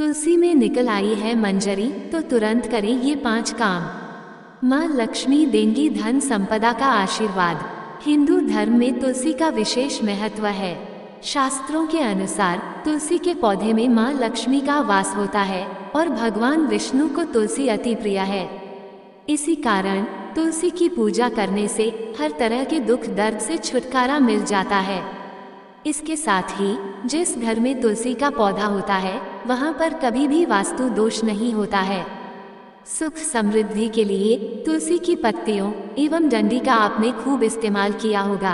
तुलसी में निकल आई है मंजरी, तो तुरंत करें ये 5 काम। माँ लक्ष्मी देंगी धन संपदा का आशीर्वाद। हिंदू धर्म में तुलसी का विशेष महत्व है। शास्त्रों के अनुसार तुलसी के पौधे में माँ लक्ष्मी का वास होता है और भगवान विष्णु को तुलसी अति प्रिय है। इसी कारण तुलसी की पूजा करने से हर तरह के दुख दर्द से छुटकारा मिल जाता है। इसके साथ ही जिस घर में तुलसी का पौधा होता है वहां पर कभी भी वास्तु दोष नहीं होता है। सुख समृद्धि के लिए तुलसी की पत्तियों एवं डंडी का आपने खूब इस्तेमाल किया होगा,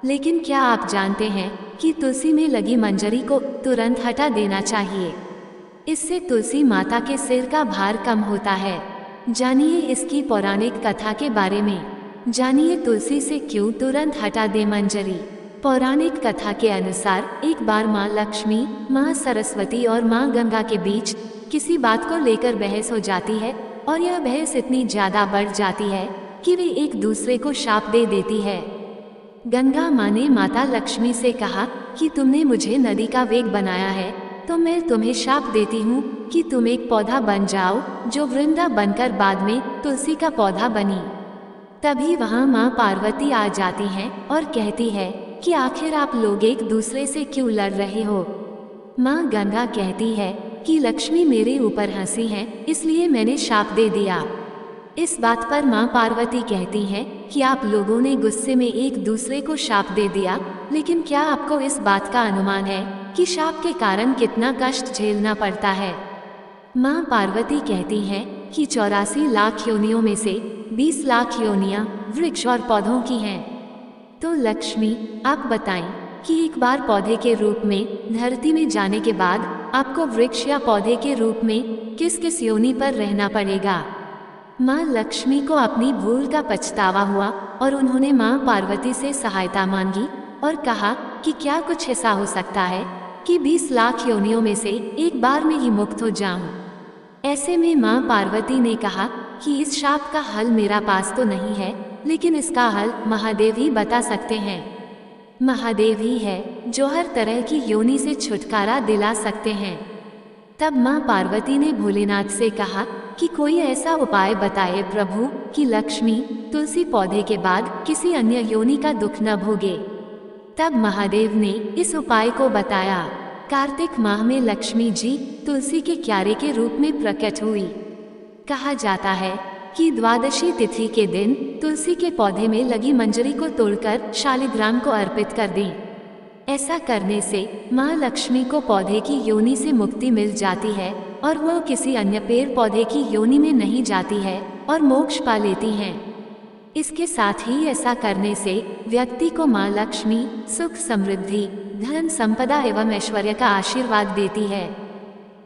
लेकिन क्या आप जानते हैं कि तुलसी में लगी मंजरी को तुरंत हटा देना चाहिए। इससे तुलसी माता के सिर का भार कम होता है। जानिए इसकी पौराणिक कथा के बारे में। जानिए तुलसी से क्यों तुरंत हटा दे मंजरी। पौराणिक कथा के अनुसार एक बार माँ लक्ष्मी, माँ सरस्वती और माँ गंगा के बीच किसी बात को लेकर बहस हो जाती है और यह बहस इतनी ज्यादा बढ़ जाती है कि वे एक दूसरे को शाप दे देती है। गंगा माँ ने माता लक्ष्मी से कहा कि तुमने मुझे नदी का वेग बनाया है, तो मैं तुम्हें शाप देती हूँ कि तुम एक पौधा बन जाओ जो वृंदा बनकर बाद में तुलसी का पौधा बनी। तभी वहाँ माँ पार्वती आ जाती हैं और कहती है कि आखिर आप लोग एक दूसरे से क्यों लड़ रहे हो। माँ गंगा कहती है कि लक्ष्मी मेरे ऊपर हंसी है, इसलिए मैंने शाप दे दिया। इस बात पर माँ पार्वती कहती हैं कि आप लोगों ने गुस्से में एक दूसरे को शाप दे दिया, लेकिन क्या आपको इस बात का अनुमान है कि शाप के कारण कितना कष्ट झेलना पड़ता है। माँ पार्वती कहती हैं कि 84 लाख योनियों में से 20 लाख योनियाँ वृक्ष और पौधों की हैं। तो लक्ष्मी आप बताएं कि एक बार पौधे के रूप में धरती में जाने के बाद आपको वृक्ष या पौधे के रूप में किस किस योनि पर रहना पड़ेगा। माँ लक्ष्मी को अपनी भूल का पछतावा हुआ और उन्होंने माँ पार्वती से सहायता मांगी और कहा कि क्या कुछ ऐसा हो सकता है कि 20 लाख योनियों में से एक बार में ही मुक्त हो जाऊं। ऐसे में माँ पार्वती ने कहा कि इस शाप का हल मेरा पास तो नहीं है, लेकिन इसका हल महादेव ही बता सकते हैं। महादेव ही है जो हर तरह की योनि से छुटकारा दिला सकते हैं। तब माँ पार्वती ने भोलेनाथ से कहा कि कोई ऐसा उपाय बताए प्रभु कि लक्ष्मी तुलसी पौधे के बाद किसी अन्य योनि का दुख न भोगे। तब महादेव ने इस उपाय को बताया। कार्तिक माह में लक्ष्मी जी तुलसी के क्यारे के रूप में प्रकट हुई। कहा जाता है कि द्वादशी तिथि के दिन तुलसी के पौधे में लगी मंजरी को तोड़कर शालिग्राम को अर्पित कर दें। ऐसा करने से माँ लक्ष्मी को पौधे की योनि से मुक्ति मिल जाती है और वो किसी अन्य पेड़ पौधे की योनि में नहीं जाती है और मोक्ष पा लेती हैं। इसके साथ ही ऐसा करने से व्यक्ति को माँ लक्ष्मी सुख समृद्धि धन संपदा एवं ऐश्वर्य का आशीर्वाद देती है।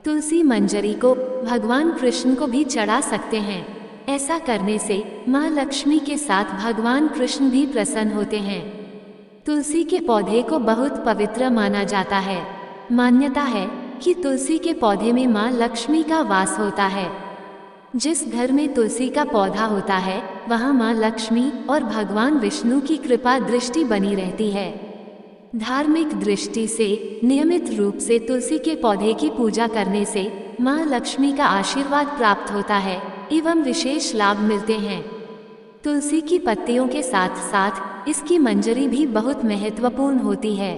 तुलसी मंजरी को भगवान कृष्ण को भी चढ़ा सकते हैं। ऐसा करने से माँ लक्ष्मी के साथ भगवान कृष्ण भी प्रसन्न होते हैं। तुलसी के पौधे को बहुत पवित्र माना जाता है। मान्यता है कि तुलसी के पौधे में माँ लक्ष्मी का वास होता है। जिस घर में तुलसी का पौधा होता है वहाँ माँ लक्ष्मी और भगवान विष्णु की कृपा दृष्टि बनी रहती है। धार्मिक दृष्टि से नियमित रूप से तुलसी के पौधे की पूजा करने से माँ लक्ष्मी का आशीर्वाद प्राप्त होता है एवं विशेष लाभ मिलते हैं। तुलसी की पत्तियों के साथ साथ इसकी मंजरी भी बहुत महत्वपूर्ण होती है।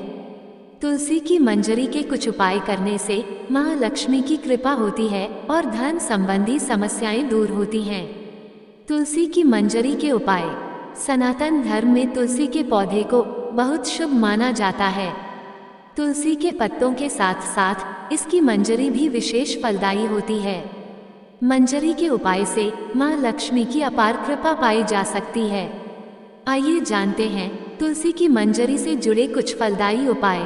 तुलसी की मंजरी के कुछ उपाय करने से माँ लक्ष्मी की कृपा होती है और धन संबंधी समस्याएं दूर होती हैं। तुलसी की मंजरी के उपाय। सनातन धर्म में तुलसी के पौधे को बहुत शुभ माना जाता है। तुलसी के पत्तों के साथ साथ इसकी मंजरी भी विशेष फलदायी होती है। मंजरी के उपाय से माँ लक्ष्मी की अपार कृपा पाई जा सकती है। आइए जानते हैं तुलसी की मंजरी से जुड़े कुछ फलदायी उपाय।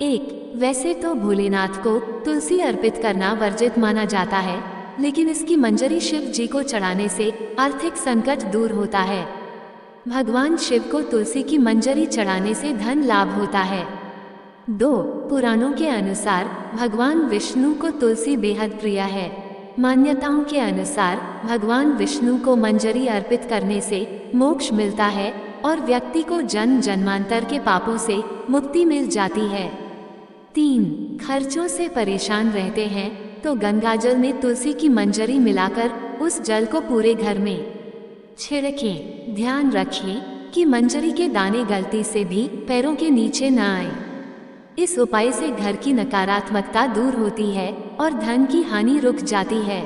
1. वैसे तो भोलेनाथ को तुलसी अर्पित करना वर्जित माना जाता है, लेकिन इसकी मंजरी शिव जी को चढ़ाने से आर्थिक संकट दूर होता है। भगवान शिव को तुलसी की मंजरी चढ़ाने से धन लाभ होता है। 2. पुराणों के अनुसार भगवान विष्णु को तुलसी बेहद प्रिय है। मान्यताओं के अनुसार भगवान विष्णु को मंजरी अर्पित करने से मोक्ष मिलता है और व्यक्ति को जन्म जन्मांतर के पापों से मुक्ति मिल जाती है। 3. खर्चों से परेशान रहते हैं तो गंगाजल में तुलसी की मंजरी मिलाकर उस जल को पूरे घर में छिड़कें। ध्यान रखें कि मंजरी के दाने गलती से भी पैरों के नीचे न आए। इस उपाय से घर की नकारात्मकता दूर होती है और धन की हानि रुक जाती है।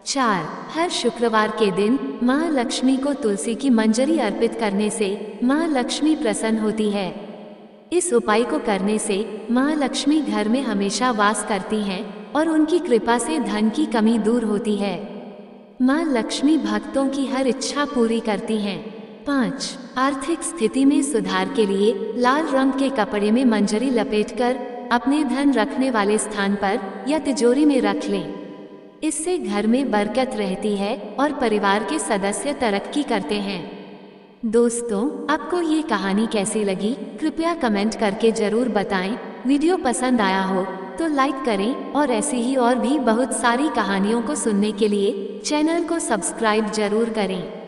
4. हर शुक्रवार के दिन माँ लक्ष्मी को तुलसी की मंजरी अर्पित करने से माँ लक्ष्मी प्रसन्न होती है। इस उपाय को करने से माँ लक्ष्मी घर में हमेशा वास करती हैं और उनकी कृपा से धन की कमी दूर होती है। माँ लक्ष्मी भक्तों की हर इच्छा पूरी करती हैं। 5. आर्थिक स्थिति में सुधार के लिए लाल रंग के कपड़े में मंजरी लपेटकर अपने धन रखने वाले स्थान पर या तिजोरी में रख लें। इससे घर में बरकत रहती है और परिवार के सदस्य तरक्की करते हैं। दोस्तों, आपको ये कहानी कैसी लगी कृपया कमेंट करके जरूर बताएं। वीडियो पसंद आया हो तो लाइक करें और ऐसी ही और भी बहुत सारी कहानियों को सुनने के लिए चैनल को सब्सक्राइब जरूर करें।